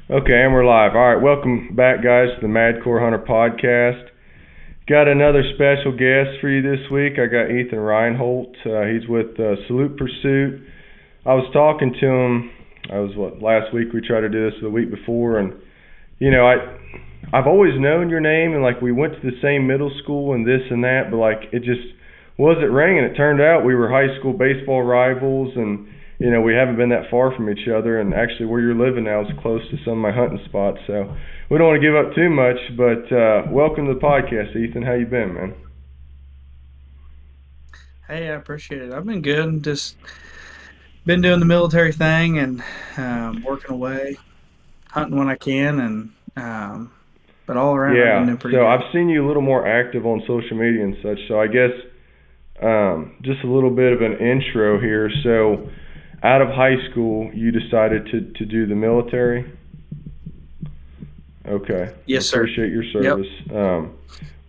Okay, and we're live. All right, welcome back, guys, to the Madcore Hunter podcast. Got another special guest for you this week. I got Ethan Renholt. He's with Salute Pursuit. I was talking to him. Last week we tried to do this, the week before, and I've always known your name, and like we went to the same middle school and this and that, but like it just wasn't ringing. It turned out we were high school baseball rivals, and we haven't been that far from each other, and actually where you're living now is close to some of my hunting spots, so we don't want to give up too much, but welcome to the podcast, Ethan. How you been, man? Hey, I appreciate it. I've been good. Just been doing the military thing and working away, hunting when I can, and but all around I've been Yeah, doing pretty so good. I've seen you a little more active on social media and such, so I guess just a little bit of an intro here. So out of high school, you decided to do the military? Okay. Yes, sir. Appreciate your Yep. service.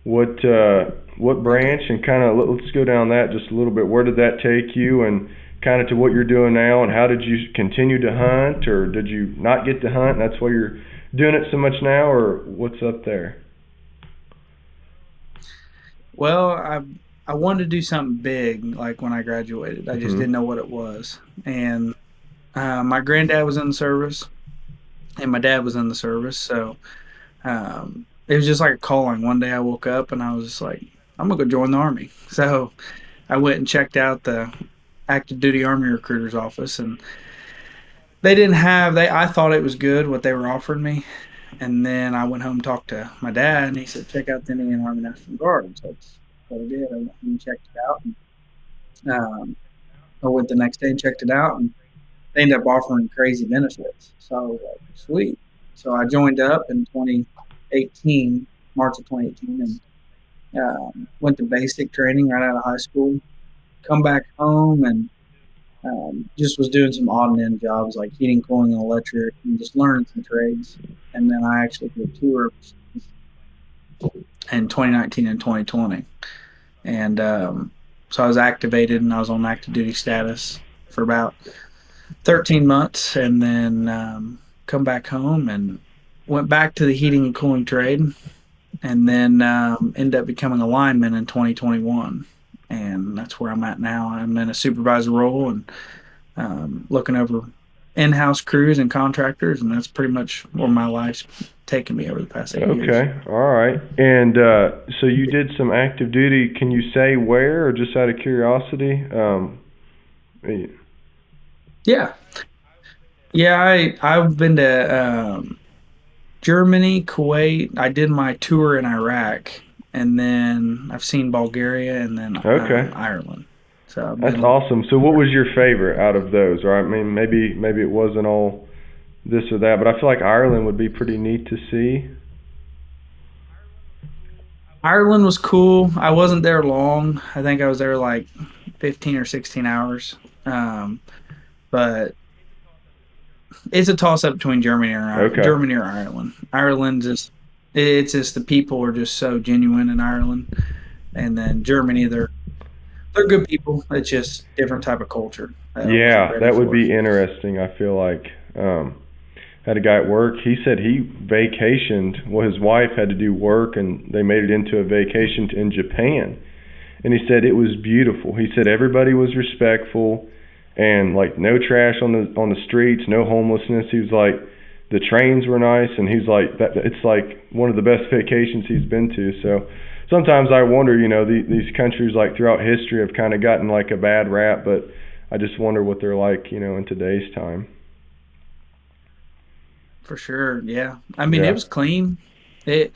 What Thank you. branch, and kind of let's go down that just a little bit. Where did that take you, and kind of to what you're doing now, and how did you continue to hunt, or did you not get to hunt, and that's why you're doing it so much now, or what's up there? Well, I wanted to do something big, like when I graduated. I just Hmm. didn't know what it was, and my granddad was in the service, and my dad was in the service, so it was just like a calling. One day I woke up and I was just like, I'm gonna go join the army. So I went and checked out the active duty army recruiter's office, and they didn't have they I thought it was good what they were offering me. And then I went home and talked to my dad, and he said, check out the Indian Army National Guard. So that's what I did. I went and checked it out, and I went the next day and checked it out, and they ended up offering crazy benefits. So I was like, sweet. So I joined up in 2018, March of 2018, and went to basic training right out of high school. Come back home and just was doing some odd and end jobs like heating, cooling, and electric, and just learning some trades. And then I actually did tour in 2019 and 2020, and so I was activated and I was on active duty status for about 13 months, and then come back home and went back to the heating and cooling trade, and then ended up becoming a lineman in 2021. And that's where I'm at now. I'm in a supervisor role and looking over in-house crews and contractors, and that's pretty much where my life's taken me over the past 8 years. Okay, all right. And so you did some active duty. Can you say where, or just out of curiosity? Eh, Yeah, yeah. I've been to Germany, Kuwait. I did my tour in Iraq, and then I've seen Bulgaria, and then okay, Ireland. So I've that's been awesome. So what was your favorite out of those? Or I mean, maybe it wasn't all this or that, but I feel like Ireland would be pretty neat to see. Ireland was cool. I wasn't there long. I think I was there like 15 or 16 hours. Um, but it's a toss up between Okay. Germany or Ireland. Ireland just it's just the people are just so genuine in Ireland, and then Germany they're good people. It's just different type of culture that I wasn't Yeah, ready that would for. be interesting. I feel like had a guy at work. He said he vacationed. Well, his wife had to do work, and they made it into a vacation in Japan. And he said it was beautiful. He said everybody was respectful, and like no trash on the streets, no homelessness. He was like the trains were nice, and he's like that. It's like one of the best vacations he's been to. So sometimes I wonder, these countries like throughout history have kind of gotten like a bad rap, but I just wonder what they're like, in today's time. For sure, yeah. I mean, it Yeah. was clean. It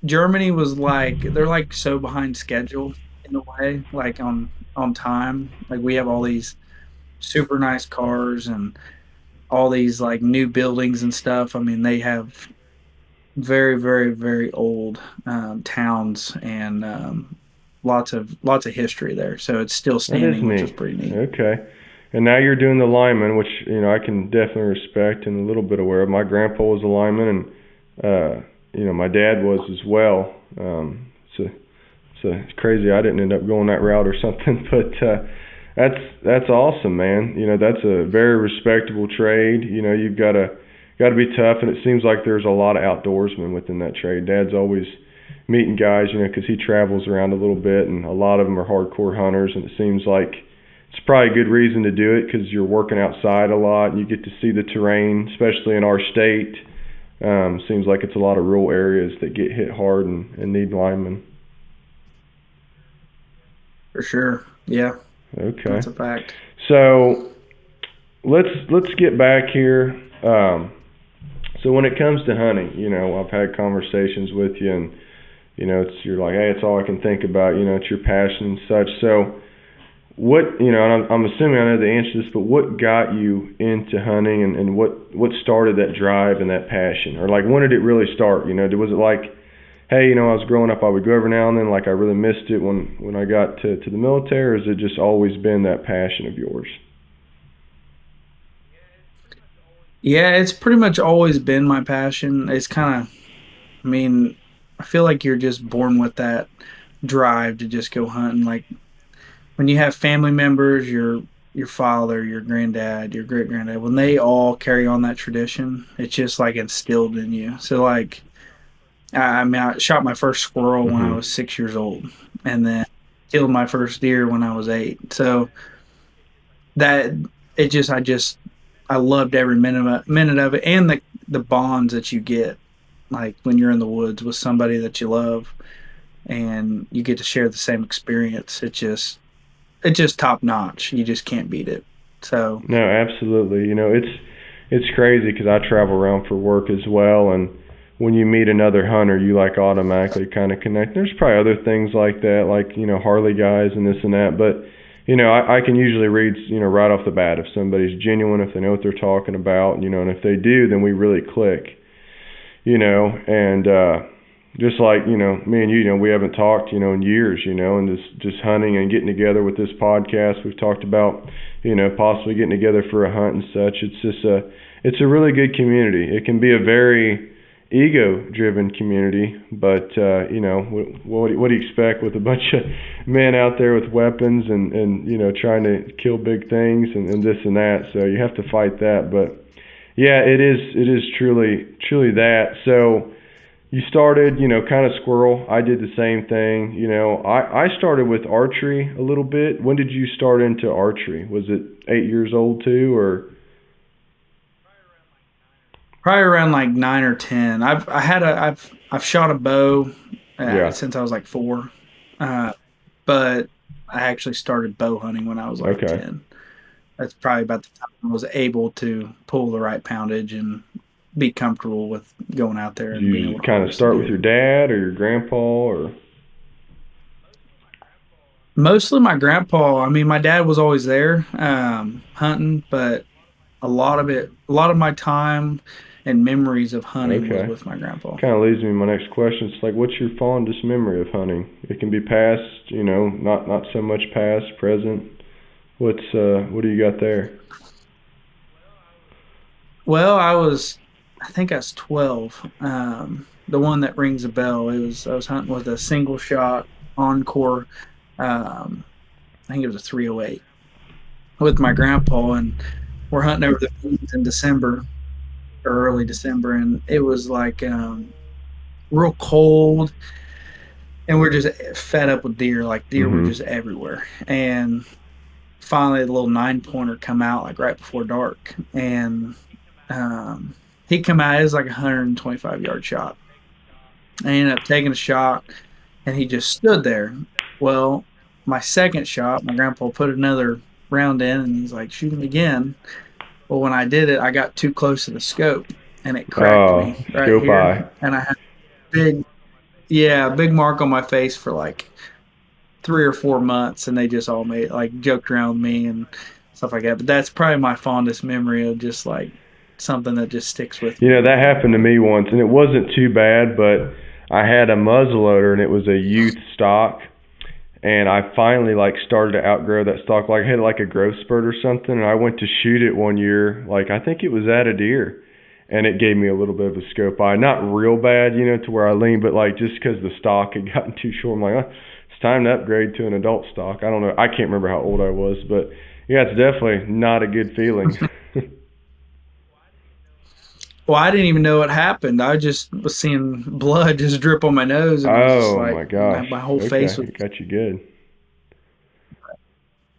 Germany was like they're like so behind schedule in a way, like on time. Like we have all these super nice cars and all these like new buildings and stuff. I mean, they have very, very, very old towns and lots of history there. So it's still That is standing, which was neat. pretty neat. Okay. And now you're doing the lineman, which I can definitely respect and a little bit aware of. My grandpa was a lineman, and my dad was as well. It's crazy I didn't end up going that route or something, but that's awesome, man. That's a very respectable trade. You've got to got to be tough, and it seems like there's a lot of outdoorsmen within that trade. Dad's always meeting guys, because he travels around a little bit, and a lot of them are hardcore hunters, and it seems like it's probably a good reason to do it because you're working outside a lot and you get to see the terrain, especially in our state. Seems like it's a lot of rural areas that get hit hard and need linemen. For sure. Yeah. Okay. That's a fact. So let's get back here. So when it comes to hunting, I've had conversations with you, and you're like, hey, it's all I can think about. It's your passion and such. So what, and I'm assuming I know the answer to this, but what got you into hunting, and what started that drive and that passion, or like when did it really start? Was it like, hey, I was growing up, I would go every now and then, like I really missed it when I got to the military, or has it just always been that passion of yours? Yeah, it's pretty much always been my passion. It's kind of, I feel like you're just born with that drive to just go hunting. Like when you have family members, your father, your granddad, your great granddad, when they all carry on that tradition, it's just like instilled in you. So like, I shot my first squirrel when I was 6 years old, and then killed my first deer when I was 8. So that I loved every minute of it, and the bonds that you get, like when you're in the woods with somebody that you love, and you get to share the same experience. It's just top notch. You just can't beat it. So no, absolutely. It's crazy because I travel around for work as well, and when you meet another hunter, you like automatically kind of connect. There's probably other things like that, like Harley guys and this and that, but I can usually read right off the bat if somebody's genuine, if they know what they're talking about, and if they do, then we really click, and just like me and you, we haven't talked in years, and just hunting and getting together with this podcast. We've talked about possibly getting together for a hunt and such. It's just it's a really good community. It can be a very ego-driven community, but what do you expect with a bunch of men out there with weapons and trying to kill big things and this and that? So you have to fight that. But yeah, it is truly that. So you started kind of squirrel. I did the same thing. I started with archery a little bit. When did you start into archery? Was it 8 years old too, or? Probably around like 9 or 10. I've shot a bow since I was like 4, but I actually started bow hunting when I was like 10. That's probably about the time I was able to pull the right poundage and be comfortable with going out there and being able to kind of start with your dad or your grandpa, or? Mostly my grandpa. My dad was always there hunting, but a lot of my time and memories of hunting was with my grandpa. Kind of leads me to my next question. It's like, what's your fondest memory of hunting? It can be past, not so much past, present. What do you got there? Well, I think I was 12. The one that rings a bell. I was hunting with a single shot Encore. I think it was a 308 with my grandpa, and we're hunting over the mountains in December, or early December, and it was like real cold, and we're just fed up with deer. Like deer were just everywhere, and finally the little 9-pointer come out like right before dark, and he come out. It was like a 125-yard shot. I ended up taking a shot, and he just stood there. Well, my second shot, my grandpa put another round in, and he's like, shoot him again. Well, when I did it, I got too close to the scope, and it cracked me right here. Eye. And I had a big mark on my face for like 3 or 4 months, and they just all joked around with me and stuff like that. But that's probably my fondest memory of just like something that just sticks with me. That happened to me once, and it wasn't too bad, but I had a muzzleloader, and it was a youth stock. And I finally started to outgrow that stock. I had a growth spurt or something, and I went to shoot it one year. I think it was at a deer, and it gave me a little bit of a scope eye. Not real bad, to where I leaned, but just because the stock had gotten too short, I'm like, it's time to upgrade to an adult stock. I don't know. I can't remember how old I was, but yeah, it's definitely not a good feeling. Well, I didn't even know what happened. I just was seeing blood just drip on my nose, and I was just Oh like, my gosh. my whole face Okay, was, it got you good.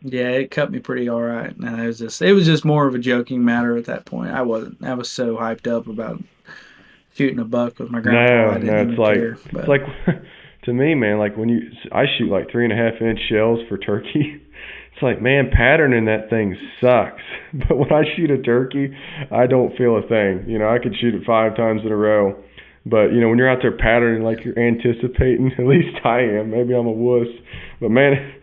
yeah, it cut me pretty all right. And it was just more of a joking matter at that point. I was so hyped up about shooting a buck with my grandpa, No, I didn't no, even care. it's But like to me, man. Like I shoot like 3.5 inch shells for turkey. It's like, man, patterning that thing sucks. But when I shoot a turkey, I don't feel a thing. I could shoot it 5 times in a row. But when you're out there patterning like you're anticipating, at least I am. Maybe I'm a wuss, but man,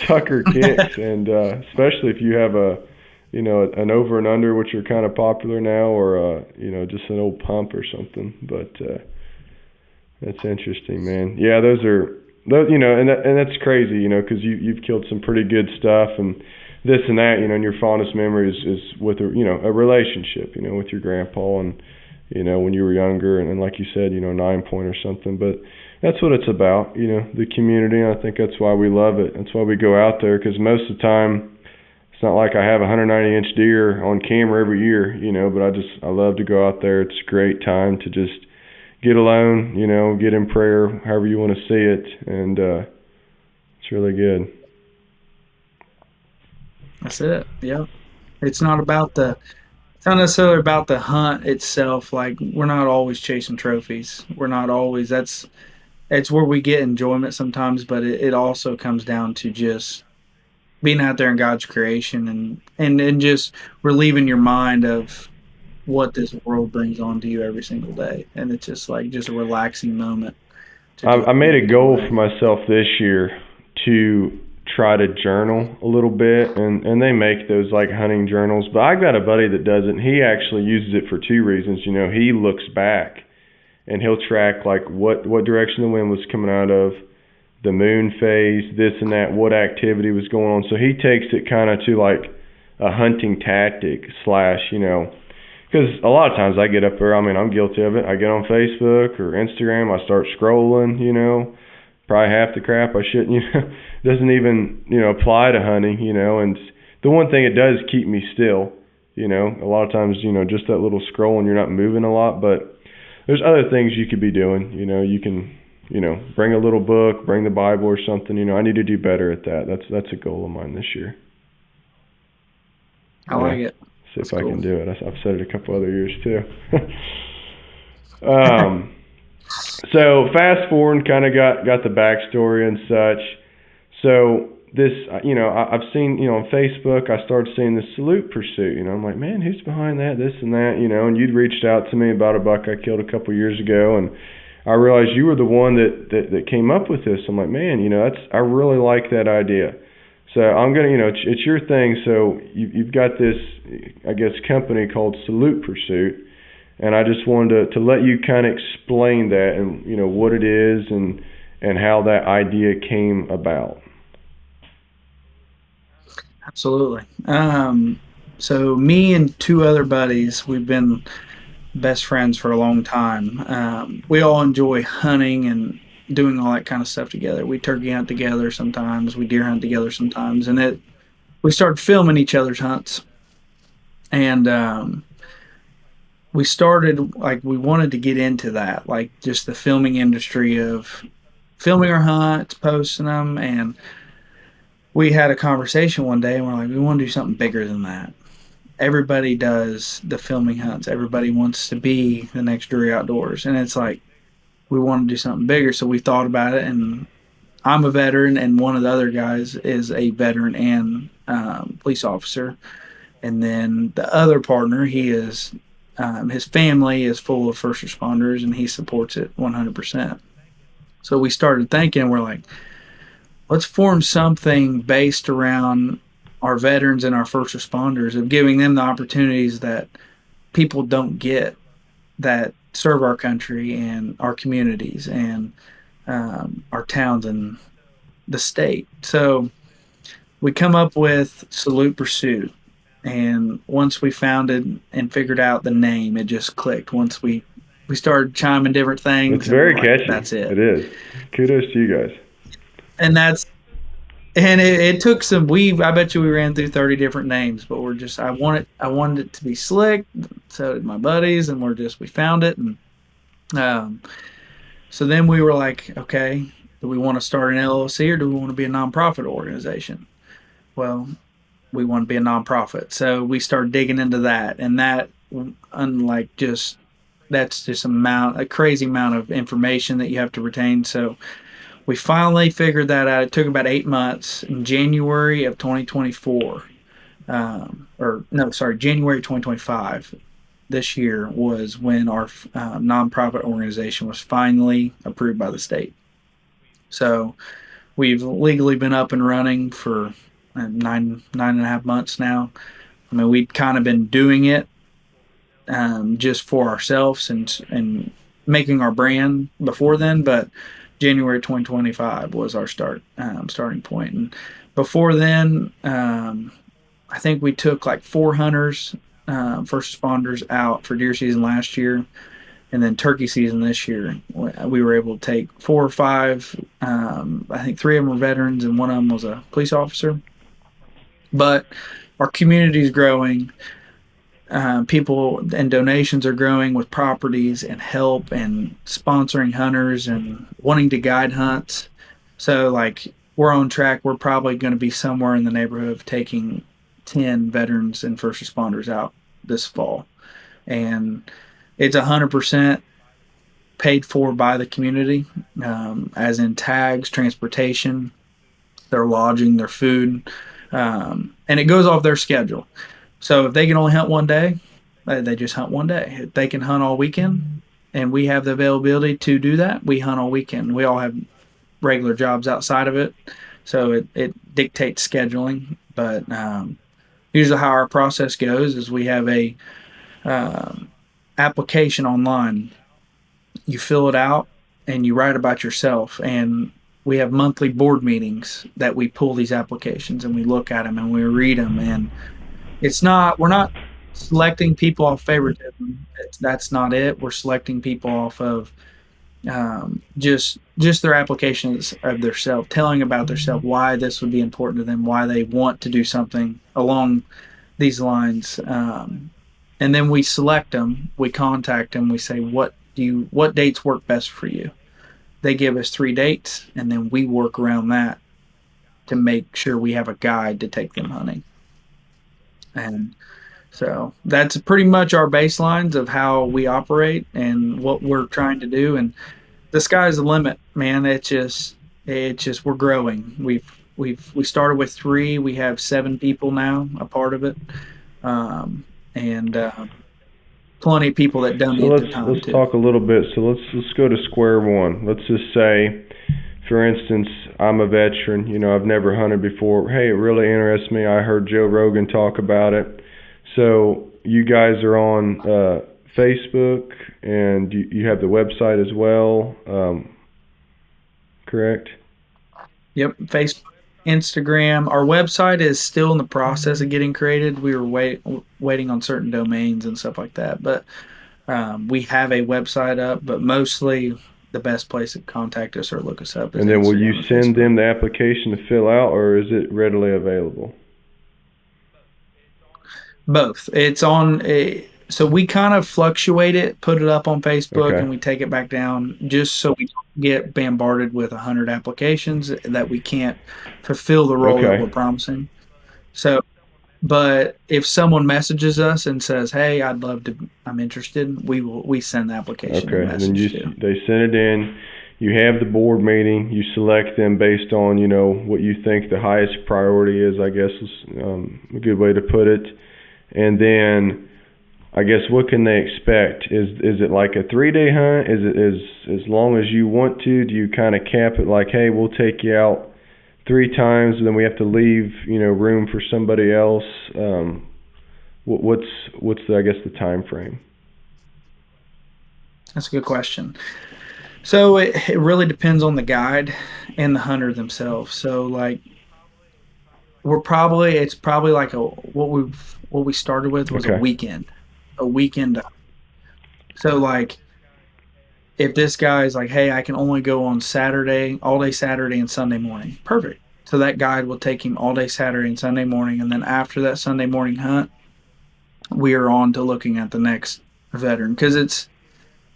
sucker kicks, and especially if you have an over and under, which are kind of popular now, or just an old pump or something. But that's interesting, man. Yeah, those, and that's crazy, because you've killed some pretty good stuff, and this and that, and your fondest memory is with a relationship, with your grandpa, and when you were younger, and like you said, 9 point or something. But that's what it's about, the community. And I think that's why we love it. That's why we go out there, because most of the time, it's not like I have a 190-inch deer on camera every year, but I love to go out there. It's a great time to just get alone, get in prayer, however you want to see it, and it's really good. that's it. Yeah. It's not about it's not necessarily about the hunt itself. Like, we're not always chasing trophies. We're not always, it's where we get enjoyment sometimes, but it also comes down to just being out there in God's creation, and just relieving your mind of what this world brings on to you every single day. And it's just like just a relaxing moment to just I made a maybe get goal away. for myself this year to try to journal a little bit, and they make those like hunting journals. But I got a buddy that doesn't. He actually uses it for two reasons. He looks back and he'll track like what direction the wind was coming out of, the moon phase, this and that, what activity was going on. So he takes it kind of to like a hunting tactic slash, because a lot of times I get up there, I mean, I'm guilty of it. I get on Facebook or Instagram, I start scrolling, probably half the crap I shouldn't, doesn't even, apply to hunting, and the one thing it does keep me still, a lot of times, just that little scrolling, you're not moving a lot, but there's other things you could be doing, you can, bring a little book, bring the Bible or something, I need to do better at that. That's a goal of mine this year. I like it. See That's if I cool. can do it. I've said it a couple other years too. um, so fast forward, kind of got the backstory and such. So this, I've seen, on Facebook, I started seeing this Salute Pursuit. I'm like, man, who's behind that? This and that, and you'd reached out to me about a buck I killed a couple years ago, and I realized you were the one that came up with this. I'm like, man, I really like that idea. So I'm gonna, it's your thing. So you've got this, I guess, company called Salute Pursuit, and I just wanted to let you kind of explain that and what it is and how that idea came about. Absolutely. So me and two other buddies, we've been best friends for a long time. We all enjoy hunting and doing all that kind of stuff together. We turkey hunt together sometimes. We deer hunt together sometimes, and we started filming each other's hunts. And we started, like, we wanted to get into that, like just the filming industry of filming our hunts, posting them, and we had a conversation one day, and we're like, we want to do something bigger than that. Everybody does the filming hunts. Everybody wants to be the next Drury Outdoors, and it's like we want to do something bigger. So we thought about it, and I'm a veteran, and one of the other guys is a veteran and police officer, and then the other partner, he is his family is full of first responders, and he supports it 100%. So we started thinking, we're like, let's form something based around our veterans and our first responders, of giving them the opportunities that people don't get, that serve our country and our communities and our towns and the state. So we come up with Salute Pursuit. And once we founded and figured out the name, it just clicked. Once we started chiming different things, It's and we're very like, catchy. that's it. It is. Kudos to you guys. And it took some, I bet you we ran through 30 different names, but I wanted it to be slick. so did my buddies, and we found it. And um, so then we were like, okay, do we want to start an LLC or do we want to be a nonprofit organization? Well, we want to be a nonprofit. So we started digging into that, and that, unlike just that's just a crazy amount of information that you have to retain. So we finally figured that out. It took about 8 months. In January of 2024, or no, sorry, January 2025. This year was when our nonprofit organization was finally approved by the state. So we've legally been up and running for 9.5 months now. I mean, we'd kind of been doing it just for ourselves and making our brand before then, but January 2025 was our starting point. And before then, I think we took like 4 hunters, first responders out for deer season last year, and then turkey season this year. We were able to take 4 or 5. I think 3 of them were veterans, and one of them was a police officer. But our community is growing. People and donations are growing with properties and help and sponsoring hunters and wanting to guide hunts. So, like, we're on track. We're probably going to be somewhere in the neighborhood of taking 10 veterans and first responders out this fall. And it's 100% paid for by the community, as in tags, transportation, their lodging, their food, and it goes off their schedule. So if they can only hunt one day, they just hunt one day. If they can hunt all weekend, and we have the availability to do that, we hunt all weekend. We all have regular jobs outside of it, so it dictates scheduling. But usually how our process goes is we have a application online. You fill it out and you write about yourself, and we have monthly board meetings that we pull these applications and we look at them and we read them. And we're not selecting people off favoritism. That's not it. We're selecting people off of just their applications of themselves, telling about themselves, why this would be important to them, why they want to do something along these lines. And then we select them, we contact them, we say, what dates work best for you? They give us 3 dates, and then we work around that to make sure we have a guide to take them hunting. And so that's pretty much our baselines of how we operate and what we're trying to do. And the sky's the limit, man. It's just we're growing. We started with 3. We have 7 people now a part of it, and plenty of people that donate their time. Let's talk a little bit. So let's go to square one. Let's just say, for instance, I'm a veteran. I've never hunted before. Hey, it really interests me. I heard Joe Rogan talk about it. So you guys are on Facebook, and you have the website as well, correct? Yep, Facebook, Instagram. Our website is still in the process of getting created. We were waiting on certain domains and stuff like that, but we have a website up. But mostly, the best place to contact us or look us up is And then Instagram. will you send them the application to fill out, or is it readily available? Both. It's on so we kind of fluctuate it, put it up on Facebook, Okay. and we take it back down just so we don't get bombarded with 100 applications that we can't fulfill the role that Okay. we're promising. So, but if someone messages us and says, "Hey, I'm interested," we send the application Okay. and And then message to. they send it in. You have the board meeting. You select them based on what you think the highest priority is, I guess is a good way to put it. And then, I guess, what can they expect? Is it like a 3-day hunt? Is it as long as you want to? Do you kind of cap it like, hey, we'll take you out 3 times, and then we have to leave room for somebody else? What's I guess the time frame? That's a good question. So it really depends on the guide and the hunter themselves. So like it's probably like what we started with was Okay. a weekend. So like if this guy's like, hey, I can only go on Saturday, all day Saturday and Sunday morning, perfect. So that guide will take him all day Saturday and Sunday morning, and then after that Sunday morning hunt, we are on to looking at the next veteran, because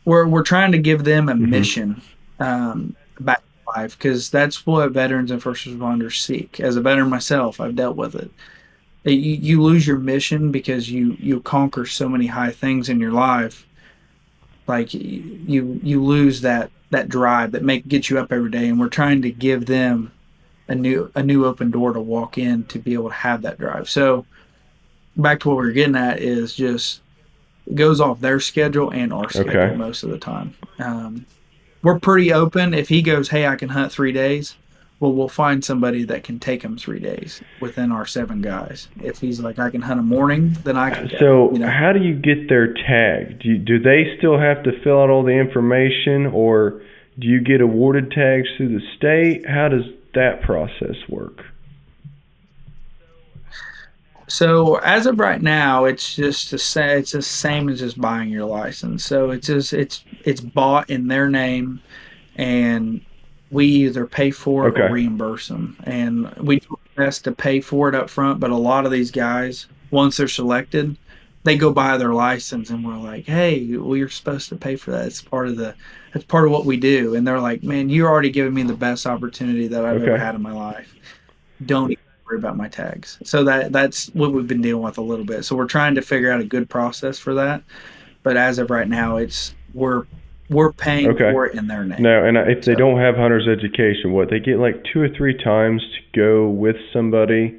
we're trying to give them a Mhm. mission back to life, because that's what veterans and first responders seek. As a veteran myself, I've dealt with it. You lose your mission because you conquer so many high things in your life. Like you lose that drive that make get you up every day, and we're trying to give them a new open door to walk in to be able to have that drive. So back to what we are getting at is just it goes off their schedule and our schedule Okay. most of the time. We're pretty open. If he goes, hey, I can hunt 3 days, well, we'll find somebody that can take him 3 days within our 7 guys. If he's like, I can hunt a morning, then I can go. So, how do you get their tag? Do they still have to fill out all the information, or do you get awarded tags through the state? How does that process work? So as of right now, it's just it's the same as just buying your license. So it's bought in their name, and we either pay for it or Okay. reimburse them. And we do our best to pay for it up front, but a lot of these guys, once they're selected, they go buy their license, and we're like, "Hey, well, you're supposed to pay for that. It's part of what we do." And they're like, "Man, you're already giving me the best opportunity that I've ever Okay. had in my life. Don't even worry about my tags." So that's what we've been dealing with a little bit. So we're trying to figure out a good process for that. But as of right now, it's we're paying Okay. for it in their name. Now, and if they So don't have hunter's education, what, they get like 2 or 3 times to go with somebody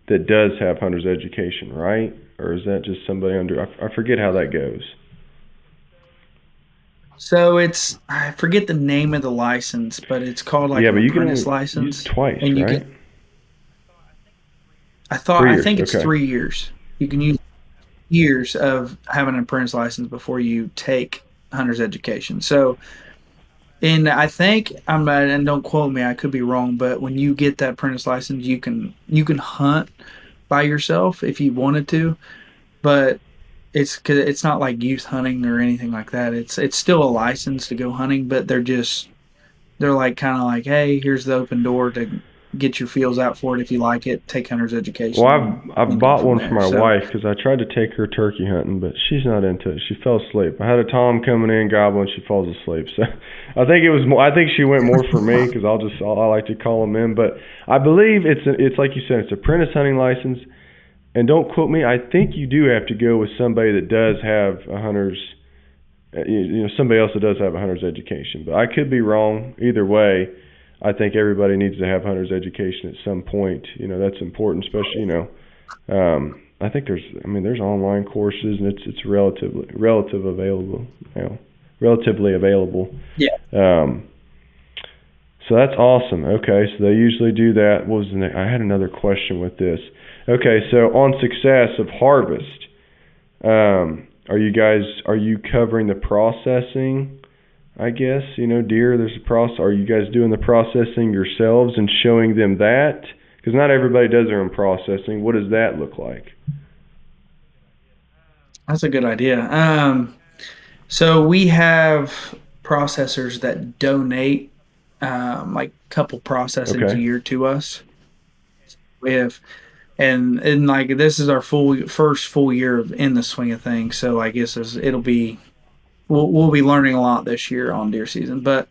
that does have hunter's education, right? Or is that just somebody under? I forget how that goes. so it's I forget the name of the license, but it's called like Yeah, an but you can apprentice only use it license, twice, and you right? can. 3 I years. think it's Okay. 3 years. You can use years of having an apprentice license before you take hunter's education. So, and I think I'm not, and don't quote me, I could be wrong, but when you get that apprentice license, you can hunt by yourself if you wanted to, but cause it's not like youth hunting or anything like that. It's still a license to go hunting, but they're like kind of like, hey, here's the open door to get your feels out for it. If you like it, take hunter's Well, education I've and go bought from one for there. my So wife because I tried to take her turkey hunting, but she's not into it. She fell asleep. I had a tom coming in, gobbling, she falls asleep. So I think it was more. I think she went more for me because I like to call them in. But I believe it's like you said, it's apprentice hunting license. And don't quote me. I think you do have to go with somebody that does have a hunter's, somebody else that does have a hunter's education. But I could be wrong. Either way, I think everybody needs to have hunter's education at some point. That's important, especially I think there's online courses, and it's relatively available. yeah. Um, so that's awesome. Okay, so they usually do that. What was I had another question with this. Okay, so on success of harvest, are you covering the processing? I guess, deer, there's a process. Are you guys doing the processing yourselves and showing them that? Because not everybody does their own processing. What does that look like? That's a good idea. So we have processors that donate like a couple processings a Okay. year to us. We have, and like this is our first full year in the swing of things. So I guess it'll be we'll be learning a lot this year on deer season. But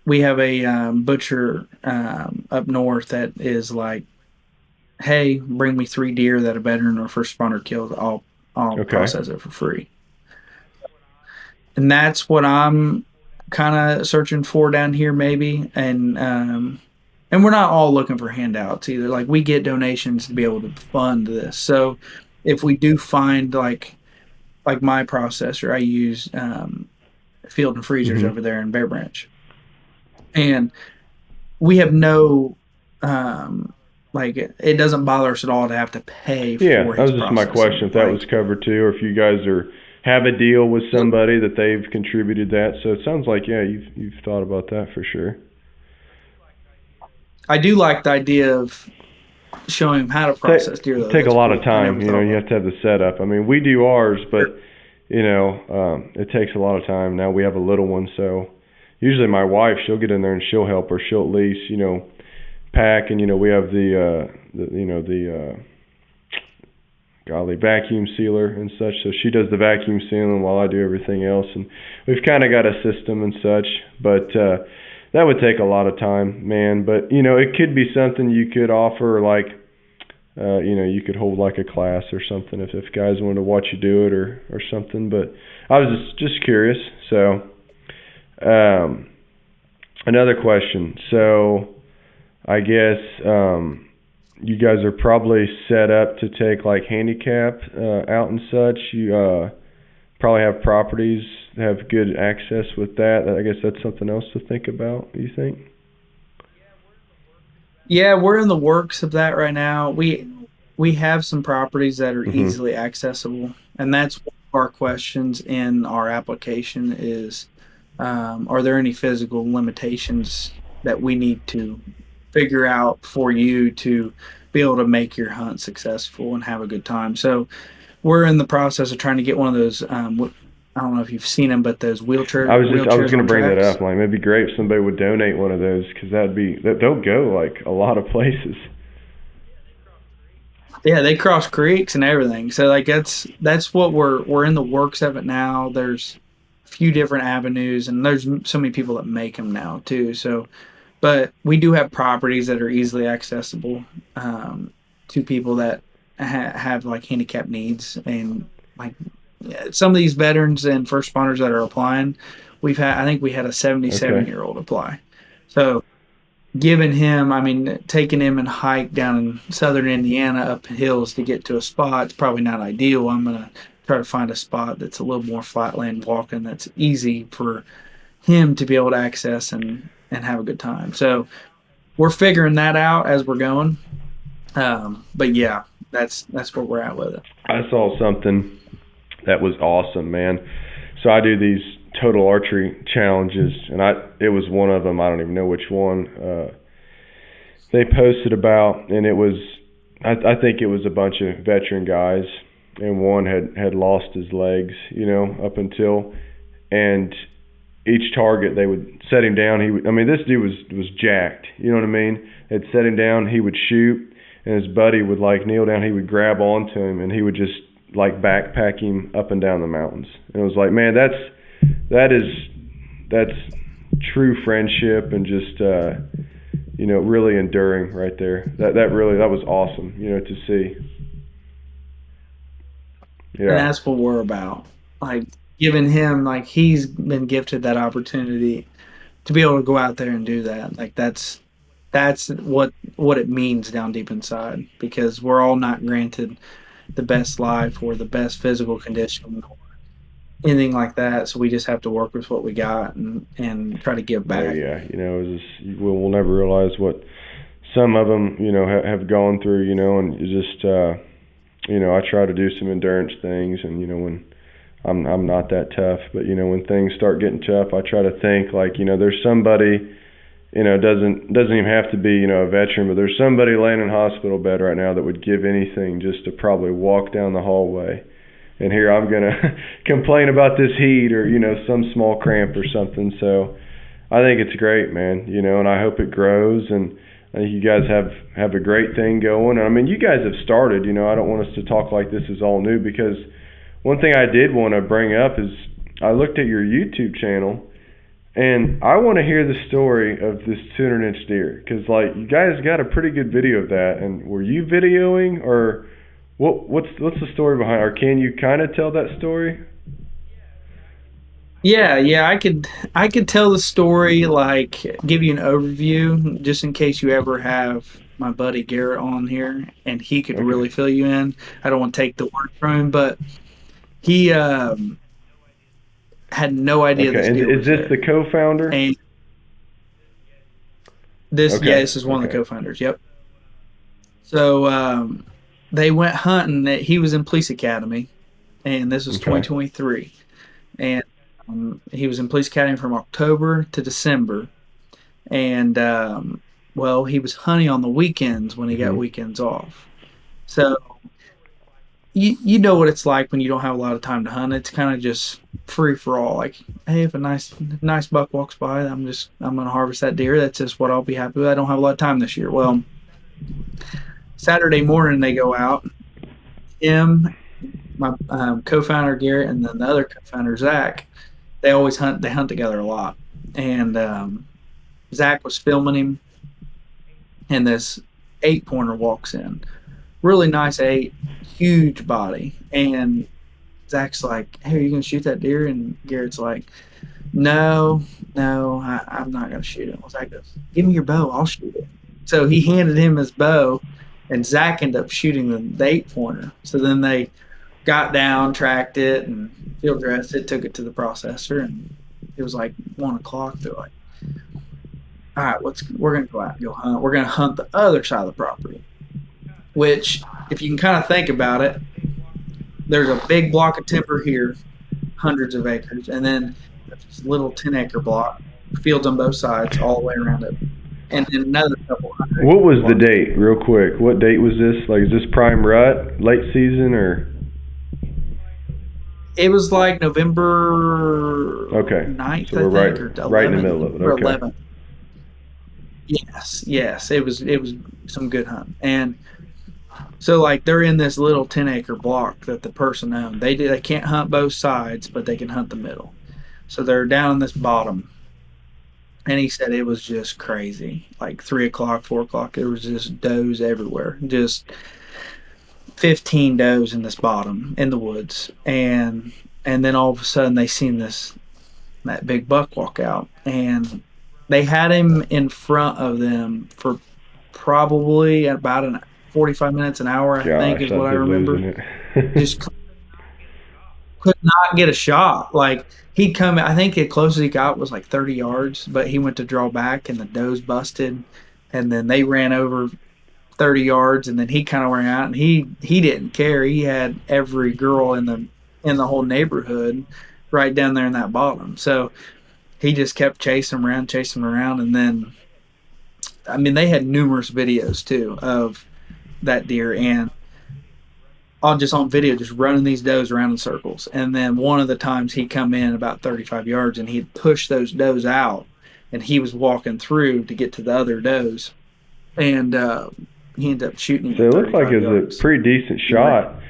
we have a butcher up north that is like, hey, bring me 3 deer that a veteran or first responder killed. I'll Okay. process it for free. And that's what I'm kind of searching for down here, maybe. And we're not all looking for handouts either. Like we get donations to be able to fund this. So if we do find like my processor, I use Field and Freezers Mhm. over there in Bear Branch, and we have no like it doesn't bother us at all to have to pay Yeah, for that his was just my processing. question, if that was Like covered too, or if you guys have a deal with somebody that they've contributed that. So it sounds like, yeah, you've thought about that for sure. I do like the idea of showing them how to process deer though. Take a That's lot of cool. I time. never thought You about have to have the setup. I mean, we do ours, but it. it takes a lot of time. Now we have a little one, so usually my wife, she'll get in there and she'll help, or she'll at least pack. And we have the golly, vacuum sealer and such. So she does the vacuum sealing while I do everything else, and we've kind of got a system and such. But that would take a lot of time, man. But it could be something you could offer, like you could hold like a class or something if guys wanted to watch you do it or something. But I was just curious. So another question. So I guess you guys are probably set up to take like handicap out and such. You probably have properties that have good access with that. I guess that's something else to think about, you think? Yeah, we're in the works of that right now. We have some properties that are Mm-hmm. easily accessible, and that's one of our questions in our application is, are there any physical limitations that we need to figure out for you to be able to make your hunt successful and have a good time? So we're in the process of trying to get one of those. I don't know if you've seen them, but those I was wheelchairs going to on bring that tracks. up. Like, it'd be great if somebody would donate one of those, because they'll go like a lot of places. Yeah, they cross creeks and everything. So like that's what we're in the works of it now. There's a few different avenues, and there's so many people that make them now too. So, but we do have properties that are easily accessible to people that have like handicap needs, and like yeah, some of these veterans and first responders that are applying. I think we had a 77-year-old apply. So giving him, I mean, taking him and hike down in southern Indiana up hills to get to a spot is probably not ideal. I'm gonna try to find a spot that's a little more flatland walking that's easy for him to be able to access and have a good time. So we're figuring that out as we're going. But yeah, that's where we're at with it. I saw something that was awesome, man. So I do these total archery challenges, and it was one of them. I don't even know which one they posted about, and it was I think it was a bunch of veteran guys, and one had lost his legs, up until, and each target they would set him down. I mean, this dude was jacked. You know what I mean? They'd set him down. He would shoot, and his buddy would like kneel down. He would grab onto him, and he would just like backpack him up and down the mountains. And it was like, man, that's true friendship and just really enduring right there. That was awesome, to see. And Yeah. that's what we're about. Like giving him, like he's been gifted that opportunity to be able to go out there and do that. Like that's what it means down deep inside, because we're all not granted the best life or the best physical condition or anything like that. So we just have to work with what we got and try to give Oh back. yeah, it's just, we'll never realize what some of them, have gone through, and you just, I try to do some endurance things, and when I'm not that tough, but when things start getting tough, I try to think like, there's somebody, doesn't even have to be, a veteran, but there's somebody laying in a hospital bed right now that would give anything just to probably walk down the hallway. And here I'm going to complain about this heat or, some small cramp or something. So I think it's great, man, and I hope it grows. And I think you guys have a great thing going. I mean, you guys have started, I don't want us to talk like this is all new, because one thing I did want to bring up is I looked at your YouTube channel, and I want to hear the story of this 200-inch deer, because, like, you guys got a pretty good video of that. And were you videoing, or what's the story behind, or can you kind of tell that story? Yeah, I could tell the story, like give you an overview just in case you ever have my buddy Garrett on here and he could Okay. really fill you in. I don't want to take the word from him, but he had no idea Okay. this And deer is was this the there. co-founder? And Okay. this is one of the Okay. co-founders. Yep. So they went hunting. He was in police academy, and this was Okay. 2023. And he was in police academy from October to December. And well, he was hunting on the weekends when he got Mhm. weekends off. So you know what it's like when you don't have a lot of time to hunt. It's kind of just free for all. Like, hey, if a nice buck walks by, I'm gonna harvest that deer. That's just what I'll be happy with. I don't have a lot of time this year. Well, Saturday morning they go out him, my co-founder Garrett, and then the other co-founder Zach, they always hunt. They hunt together a lot. And Zach was filming him, and this 8-pointer walks in, really nice 8, huge body, and Zach's like, "Hey, are you gonna shoot that deer?" And Garrett's like, "No, no, I'm not gonna shoot it." Zach goes, "Give me your bow, I'll shoot it." So he handed him his bow, and Zach ended up shooting the 8-pointer. So then they got down, tracked it, and field dressed it, took it to the processor, and it was like 1 o'clock. They're like, "All right, we're gonna go out and go hunt. We're gonna hunt the other side of the property." Which, if you can kind of think about it, there's a big block of timber here, hundreds of acres, and then there's this little 10-acre block, fields on both sides, all the way around it, and then another couple hundred. What was the date, real quick? What date was this? Like, is this prime rut, late season, or? It was like November Okay, 9th, so I we're think, or right in the 11th, middle of it. or Okay. 11th. Yes, it was some good hunting. And so like they're in this little 10-acre block that the person owned. They can't hunt both sides, but they can hunt the middle. So they're down in this bottom. And he said it was just crazy. Like 3 o'clock, 4 o'clock, there was just does everywhere. Just 15 does in this bottom in the woods. And then all of a sudden they seen that big buck walk out, and they had him in front of them for probably about 45 minutes, an hour, I think, Gosh, is what I I'd be remember. losing it. Just could not get a shot. Like he'd come, I think the closest he got was like 30 yards, but he went to draw back and the does busted, and then they ran over 30 yards, and then he kind of ran out, and he didn't care. He had every girl in the whole neighborhood right down there in that bottom. So he just kept chasing around, and then I mean they had numerous videos too of that deer, and on video just running these does around in circles. And then one of the times he come in about 35 yards and he'd push those does out, and he was walking through to get to the other does, and he ended up shooting him So at it looked like 35 it was yards. a pretty decent He ran. shot.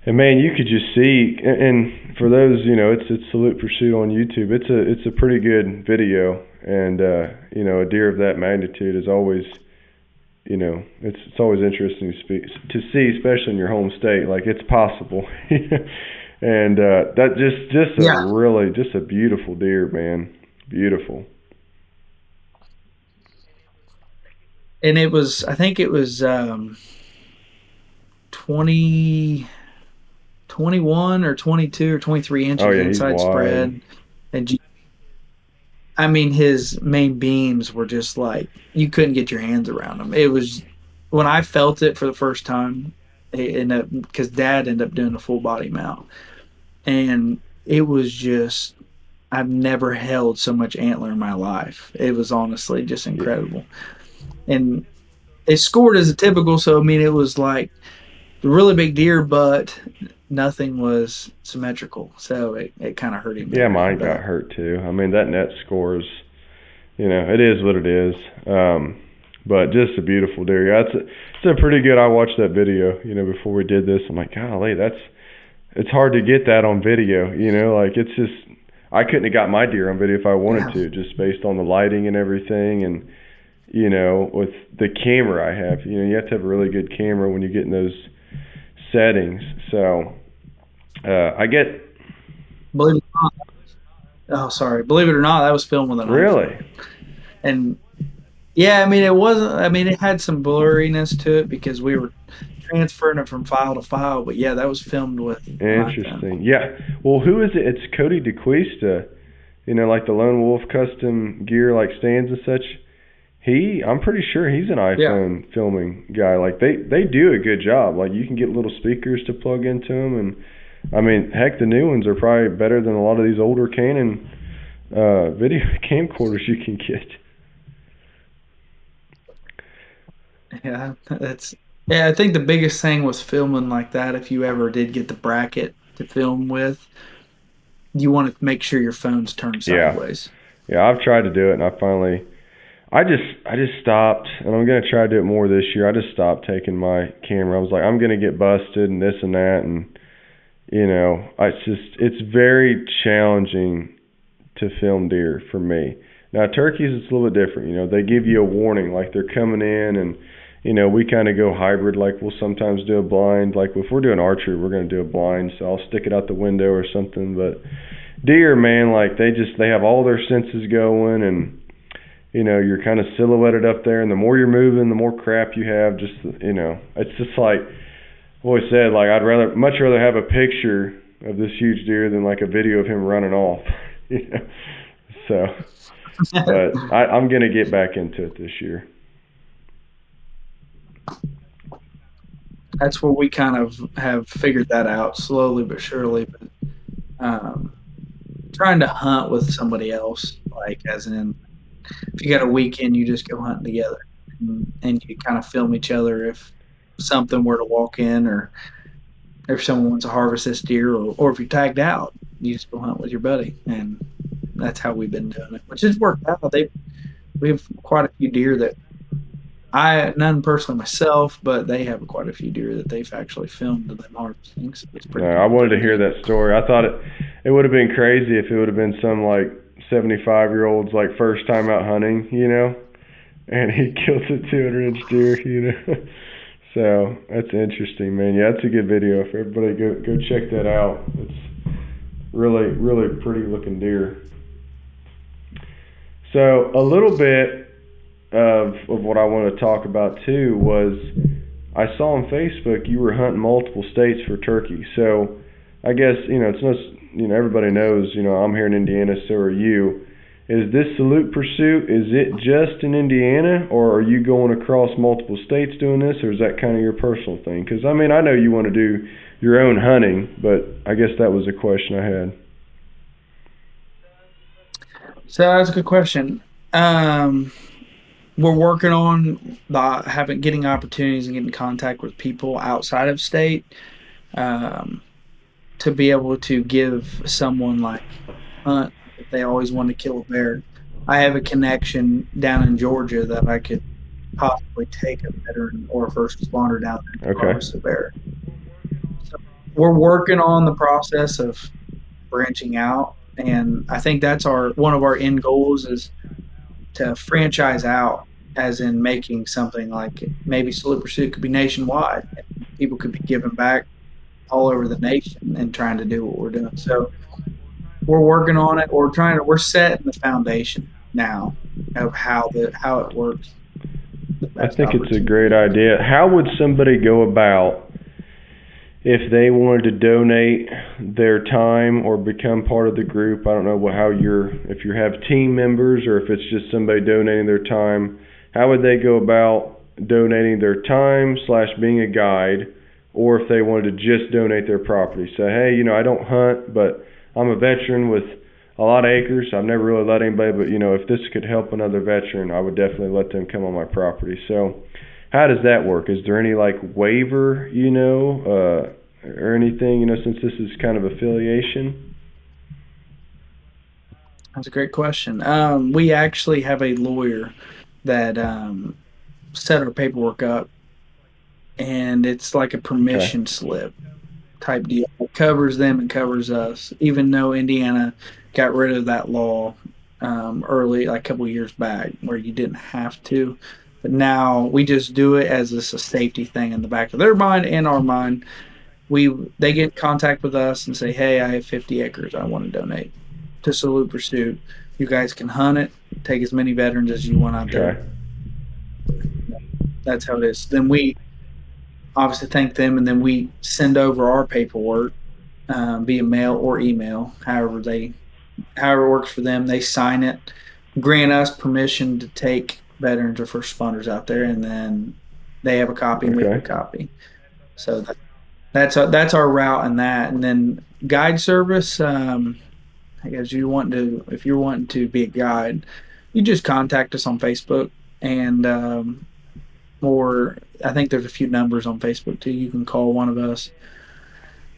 And man, you could just see. And for those, it's Salute Pursuit on YouTube. It's a pretty good video. And a deer of that magnitude is always, it's always interesting to see, especially in your home state. Like, it's possible. And that just Yeah, a really just a beautiful deer, man. Beautiful. and I think it was 20, 21 or 22 or 23 Oh inches yeah, he's inside wide. spread. And I mean, his main beams were just like you couldn't get your hands around them. It was when I felt it for the first time, because Dad ended up doing a full body mount, and it was just I've never held so much antler in my life. It was honestly just Yeah. incredible, and it scored as a typical. So I mean, it was like a really big deer, but nothing was symmetrical. So it kind of hurt him Yeah, there. mine got But hurt too. I mean, that net scores, it is what it is. But just a beautiful deer. Yeah, it's a pretty good. I watched that video, before we did this. I'm like, golly, it's hard to get that on video. Like it's just I couldn't have got my deer on video if I wanted yeah, to, just based on the lighting and everything, and with the camera I have. You have to have a really good camera when you get in those settings. So I get believe it or not, oh sorry, believe it or not, that was filmed with an really. iPhone. And yeah, I mean it wasn't. I mean it had some blurriness to it because we were transferring it from file to file. But yeah, that was filmed with an iPhone. Interesting. Yeah. Well, who is it? It's Cody DeQuista. Like the Lone Wolf custom gear, like stands and such. I'm pretty sure he's an Yeah, iPhone filming guy. Like they do a good job. Like you can get little speakers to plug into them, and I mean, heck, the new ones are probably better than a lot of these older Canon video camcorders you can get. yeah, yeah. I think the biggest thing was filming like that. If you ever did get the bracket to film with, you want to make sure your phone's turned Yeah. sideways. Yeah, I've tried to do it, and I just stopped, and I'm gonna try to do it more this year. I just stopped taking my camera. I was like, I'm gonna get busted and this and that, and it's very challenging to film deer for me. Now turkeys, it's a little bit different. They give you a warning, like they're coming in, and we kind of go hybrid. Like we'll sometimes do a blind. Like if we're doing archery, we're gonna do a blind, so I'll stick it out the window or something. But deer, man, like they have all their senses going, and you're kind of silhouetted up there, and the more you're moving, the more crap you have. It's just like I've always said, like I'd much rather have a picture of this huge deer than like a video of him running off. So, but I'm gonna get back into it this year. That's where we kind of have figured that out slowly but surely. But trying to hunt with somebody else, like as in, if you got a weekend, you just go hunting together, and you kind of film each other if something were to walk in, or if someone wants to harvest this deer, or if you're tagged out, you just go hunt with your buddy, and that's how we've been doing it, which has worked out. We have quite a few deer that none personally myself, but they have quite a few deer that they've actually filmed of them harvesting. So it's pretty. I wanted to hear that story. I thought it would have been crazy if it would have been some like 75-year-old's like first time out hunting, and he kills a 200-inch deer, So that's interesting, man. Yeah, that's a good video. If everybody go check that out. It's really, really pretty looking deer. So a little bit of what I want to talk about too was I saw on Facebook you were hunting multiple states for turkey. So I guess it's no, everybody knows I'm here in Indiana, so are you. Is this Salute Pursuit, is it just in Indiana, or are you going across multiple states doing this, or is that kind of your personal thing? Because, I know you want to do your own hunting, but I guess that was a question I had. So that's a good question. We're working on getting opportunities and getting in contact with people outside of state to be able to give someone like hunt if they always want to kill a bear. I have a connection down in Georgia that I could possibly take a veteran or a first responder down there to harvest a bear. So we're working on the process of branching out, and I think that's one of our end goals is to franchise out, as in making something like maybe Salute Pursuit could be nationwide. And people could be giving back all over the nation and trying to do what we're doing. So we're working on it. We're setting the foundation now of how it works. I think it's a great idea. How would somebody go about if they wanted to donate their time or become part of the group? I don't know if you have team members or if it's just somebody donating their time. How would they go about donating their time / being a guide, or if they wanted to just donate their property? Say, hey, I don't hunt, but I'm a veteran with a lot of acres. I've never really let anybody, but if this could help another veteran, I would definitely let them come on my property. So how does that work? Is there any like waiver, or anything, since this is kind of affiliation? That's a great question. We actually have a lawyer that set our paperwork up, and it's like a permission slip type deal. It covers them and covers us, even though Indiana got rid of that law early, like a couple of years back, where you didn't have to. But now we just do it as a safety thing in the back of their mind and our mind. They get in contact with us and say, hey, I have 50 acres. I want to donate to Salute Pursuit. You guys can hunt it, take as many veterans as you want out there. That's how it is. Then we obviously thank them, and then we send over our paperwork via mail or email, however it works for them. They sign it, grant us permission to take veterans or first responders out there, and then they have a copy and we have a copy. So that's our route in that. And then guide service, I guess if you're wanting to be a guide, you just contact us on Facebook, and or I think there's a few numbers on Facebook too. You can call one of us.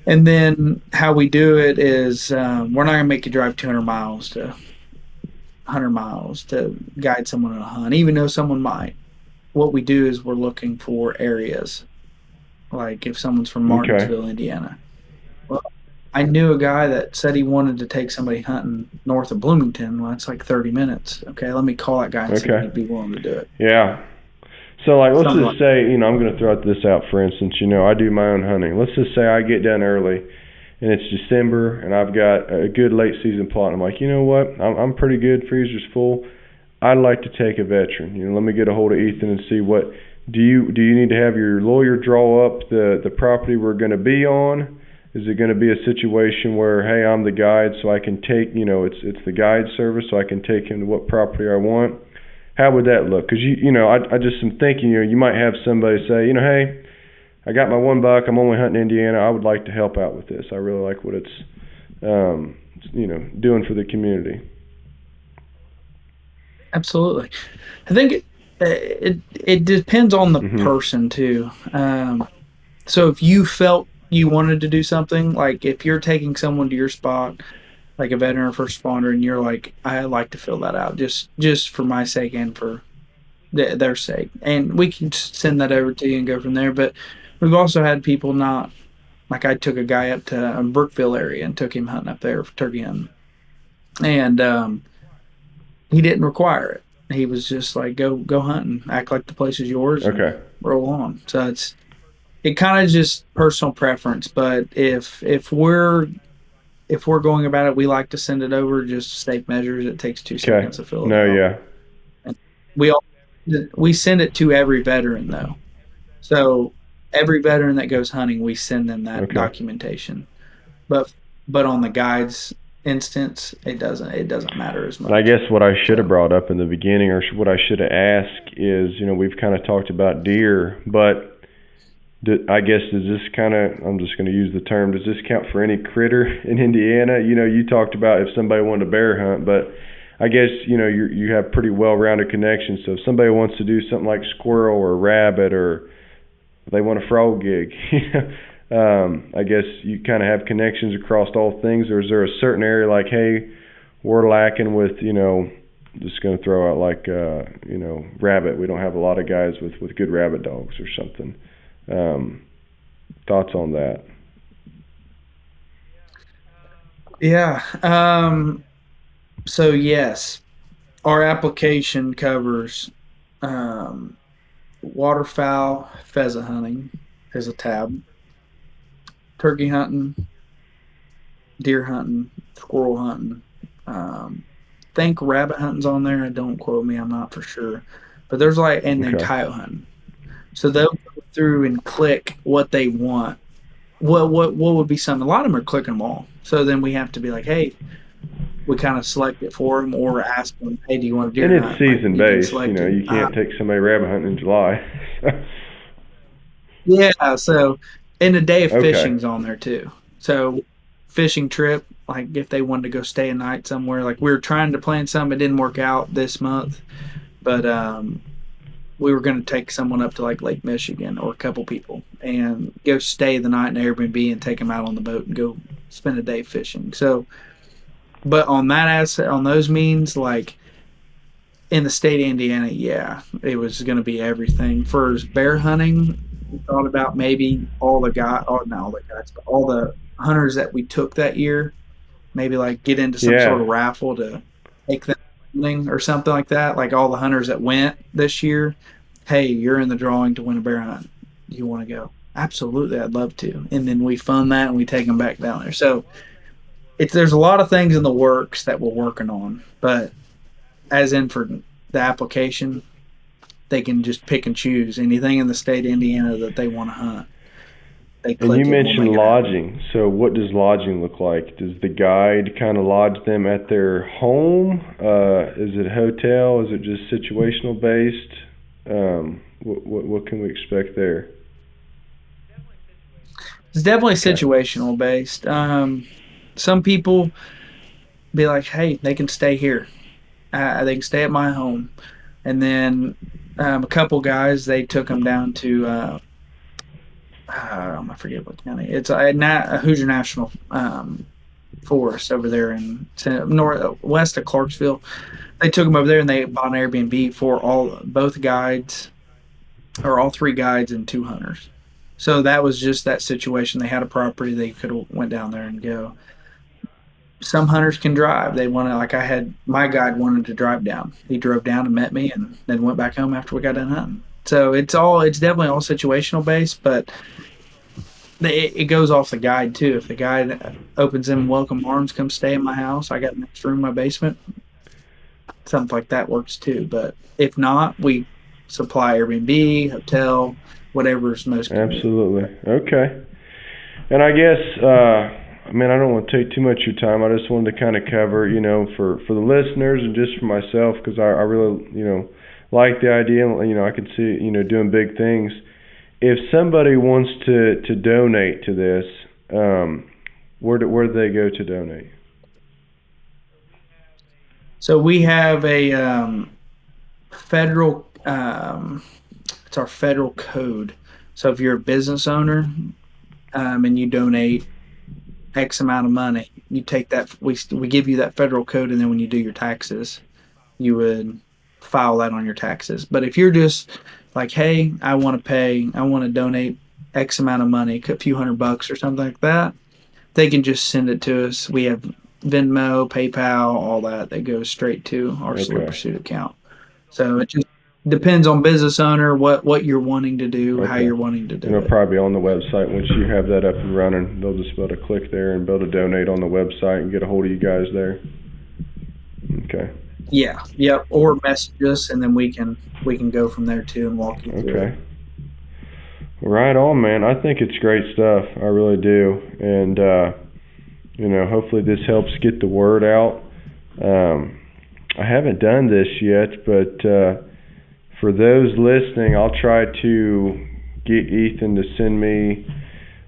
And then how we do it is we're not going to make you drive 200 miles to 100 miles to guide someone on a hunt, even though someone might. What we do is we're looking for areas. Like if someone's from Okay. Martinsville, Indiana. Well, I knew a guy that said he wanted to take somebody hunting north of Bloomington. Well, that's like 30 minutes. Okay, let me call that guy and see if Okay. he'd be willing to do it. Yeah. So like, let's Something just like say, I'm going to throw this out for instance. I do my own hunting. Let's just say I get done early, and it's December, and I've got a good late season plot. And I'm like, you know what? I'm pretty good. Freezer's full. I'd like to take a veteran. Let me get a hold of Ethan and see what do you need to have your lawyer draw up the property we're going to be on? Is it going to be a situation where, hey, I'm the guide, so I can take, it's the guide service, so I can take him to what property I want? How would that look? Because I just am thinking, you might have somebody say, hey, I got my $1. I'm only hunting Indiana. I would like to help out with this. I really like what it's, doing for the community. absolutely. I think it depends on the Mhm. person too. So if you felt you wanted to do something, like if you're taking someone to your spot, like a veteran or first responder, and you're like, I like to fill that out just for my sake and for their sake, and we can send that over to you and go from there. But we've also had people not like I took a guy up to Brookville area and took him hunting up there for turkey hunting, and he didn't require it. He was just like, go hunting, act like the place is yours, and Okay. roll on. So it kind of just personal preference. But if we're going about it, we like to send it over just safe measures. It takes 2 seconds Okay. to fill it No, out. yeah. And we all we send it to every veteran though. So every veteran that goes hunting, we send them that Okay. documentation. But but on the guides instance, it doesn't matter as And I much. guess what I should have So brought up in the beginning, or what I should have asked, is we've kind of talked about deer, but I guess does this kind of, I'm just going to use the term, does this count for any critter in Indiana? You talked about if somebody wanted to bear hunt, but I guess you have pretty well-rounded connections. So if somebody wants to do something like squirrel or rabbit, or they want a frog gig, I guess you kind of have connections across all things. Or is there a certain area like, hey, we're lacking with, just going to throw out like, rabbit. We don't have a lot of guys with good rabbit dogs or something. Um, Thoughts on that? yeah. So yes, our application covers um, waterfowl, pheasant hunting is a tab, turkey hunting, deer hunting, squirrel hunting. Um, think rabbit hunting's on there. Don't quote me. I'm not for sure. But there's like, and then Okay. coyote hunting. So they'll go through and click what they want. What would be some? A lot of them are clicking them all. So then we have to be like, hey, we kind of select it for them or ask them, hey, do you want a And deer it's hunt? Like season you've been based. selected. You can't take somebody rabbit hunting in July. Yeah. So, and the day of Okay. fishing's on there too. So, fishing trip, like if they wanted to go stay a night somewhere, like we were trying to plan some, it didn't work out this month, but we were going to take someone up to like Lake Michigan or a couple people and go stay the night in Airbnb and take them out on the boat and go spend a day fishing. So, but on that asset, on those means, like in the state of Indiana, yeah, it was going to be everything. For bear hunting, we thought about maybe all the guys, oh, not all the guys, but all the hunters that we took that year, maybe like get into some sort Yeah. of raffle to take them hunting or something like that. Like all the hunters that went this year, hey, you're in the drawing to win a bear hunt. Do you want to go? Absolutely, I'd love to. And then we fund that and we take them back down there. So there's a lot of things in the works that we're working on, but as in for the application, they can just pick and choose anything in the state of Indiana that they want to hunt. They And you click it and we'll mentioned make it happen. lodging. So what does lodging look like? Does the guide kind of lodge them at their home? Is it hotel? Is it just situational based? What can we expect there? It's definitely Okay. situational based. Some people be like, hey, they can stay here. They can stay at my home. And then a couple guys, they took them down to, I forget what county. It's a Hoosier National Forest over there in northwest of Clarksville. They took them over there and they bought an Airbnb for both guides, or all three guides and two hunters. So that was just that situation. They had a property, they could have went down there and go. Some hunters can drive. They want to, like I had my guide wanted to drive down. He drove down and met me, and then went back home after we got done hunting. So it's definitely all situational based, but it goes off the guide too. If the guide opens them welcome arms, come stay in my house. I got an extra room in my basement. Something like that works too. But if not, we supply Airbnb, hotel, whatever's most convenient. Absolutely. Okay. And I guess, I don't want to take too much of your time. I just wanted to kind of cover, for the listeners and just for myself, because I really, like the idea. I could see, doing big things. If somebody wants to donate to this, where do they go to donate? So we have a federal, it's our federal code. So if you're a business owner and you donate X amount of money, you take that, we give you that federal code, and then when you do your taxes, you would file that on your taxes. But if you're just like, hey, I want to donate X amount of money, a few $100 or something like that, they can just send it to us. We have Venmo, PayPal, all that goes straight to our Salute Pursuit account. So it just depends on business owner, what you're wanting to do, how you're wanting to do it. It'll probably be on the website. Once you have that up and running, they'll just be able to click there and be able to donate on the website and get a hold of you guys there. Okay. Yeah. Yep. Or message us, and then we can go from there too and walk you through it. Okay. Right on, man. I think it's great stuff. I really do. And hopefully this helps get the word out. I haven't done this yet, but for those listening, I'll try to get Ethan to send me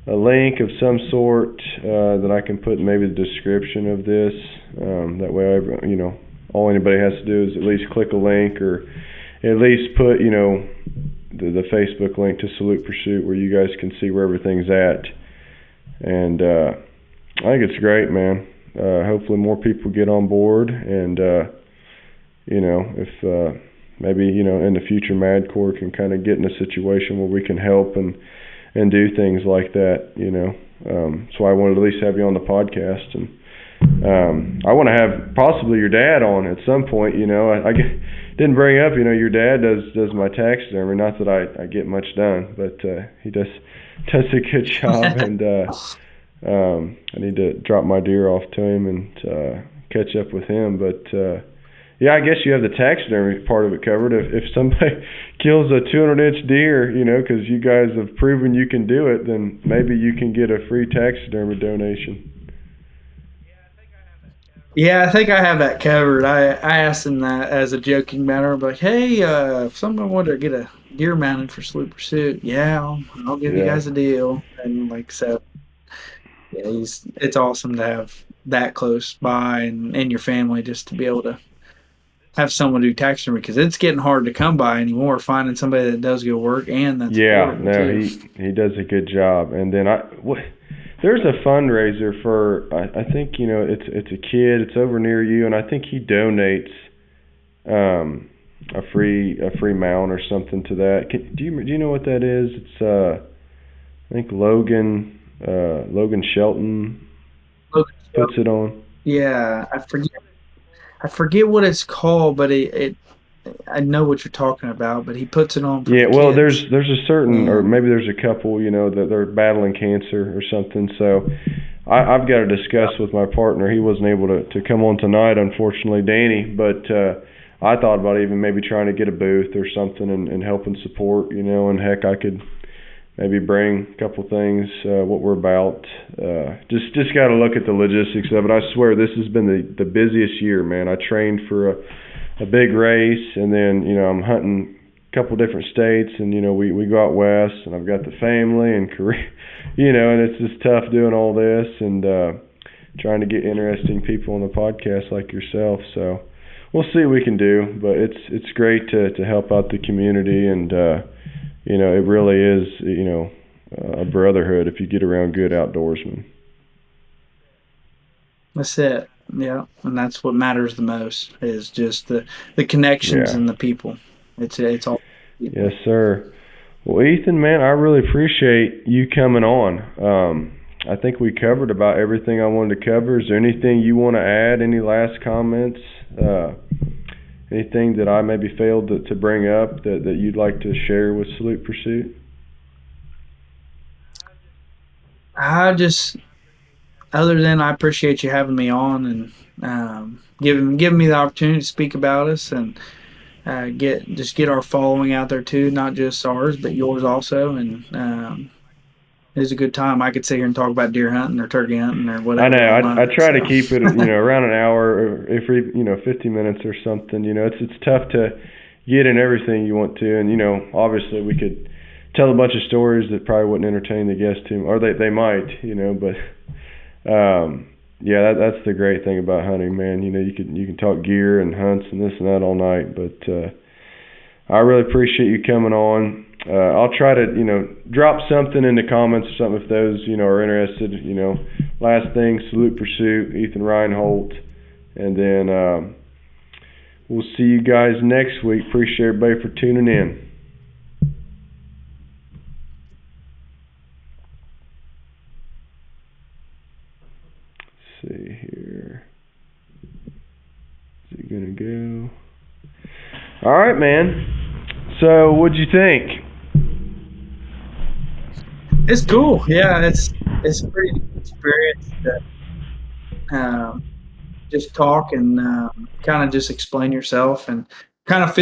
a link of some sort that I can put in maybe the description of this. That way, all anybody has to do is at least click a link, or at least put, the Facebook link to Salute Pursuit, where you guys can see where everything's at. And I think it's great, man. Hopefully more people get on board, and if maybe in the future Madcore can kind of get in a situation where we can help and do things like that. So I wanted to at least have you on the podcast, and I want to have possibly your dad on at some point. I didn't bring up, your dad does my taxidermy. Not that I get much done, but he does a good job, and I need to drop my deer off to him and catch up with him. But yeah, I guess you have the taxidermy part of it covered. If somebody kills a 200-inch deer, because you guys have proven you can do it, then maybe you can get a free taxidermy donation. Yeah, I think I have that covered. I asked him that as a joking matter. I'm like, hey, if someone wanted to get a deer mounted for Salute Pursuit, I'll give you guys a deal. And so, yeah, it's awesome to have that close by and your family, just to be able to have someone do taxidermy, because it's getting hard to come by anymore. Finding somebody that does good work and that's he does a good job. And then there's a fundraiser for, I think, it's a kid. It's over near you, and I think he donates a free mount or something to that. Do you know what that is? It's I think Logan Shelton puts it on. Yeah, I forget what it's called, but I know what you're talking about. But he puts it on for kids. There's a certain, or maybe there's a couple, that they're battling cancer or something. So I've got to discuss with my partner. He wasn't able to come on tonight, unfortunately, Danny. But I thought about even maybe trying to get a booth or something and help and support. And heck, I could maybe bring a couple things, what we're about. Just got to look at the logistics of it. I swear this has been the busiest year, man. I trained for a big race, and then, I'm hunting a couple different states, and, we go out west, and I've got the family and career, and it's just tough doing all this and trying to get interesting people on the podcast like yourself. So we'll see what we can do, but it's great to help out the community, and it really is, a brotherhood if you get around good outdoorsmen. That's it. Yeah, and that's what matters the most is just the connections Yeah. and the people. It's all Yes, people. sir. Well, Ethan, man, I really appreciate you coming on. I think we covered about everything I wanted to cover. Is there anything you want to add? Any last comments? Anything that I maybe failed to bring up that you'd like to share with Salute Pursuit? I just other than I appreciate you having me on and giving me the opportunity to speak about us and get our following out there too, not just ours but yours also. And it was a good time. I could sit here and talk about deer hunting or turkey hunting or I know. whatever all I night. try to So keep it, around an hour, or if we, 50 minutes or something. It's tough to get in everything you want to, and obviously we could tell a bunch of stories that probably wouldn't entertain the guests too, or they might, but yeah, that's the great thing about hunting, man. You can talk gear and hunts and this and that all night, but I really appreciate you coming on. I'll try to, drop something in the comments or something if those, are interested. Last thing, Salute Pursuit, Ethan Reinholt, and then we'll see you guys next week. Appreciate everybody for tuning in. Let's see here. Is it gonna go? All right, man. So, what'd you think? it's cool. Yeah, it's a pretty neat experience to just talk and kind of just explain yourself and kind of feel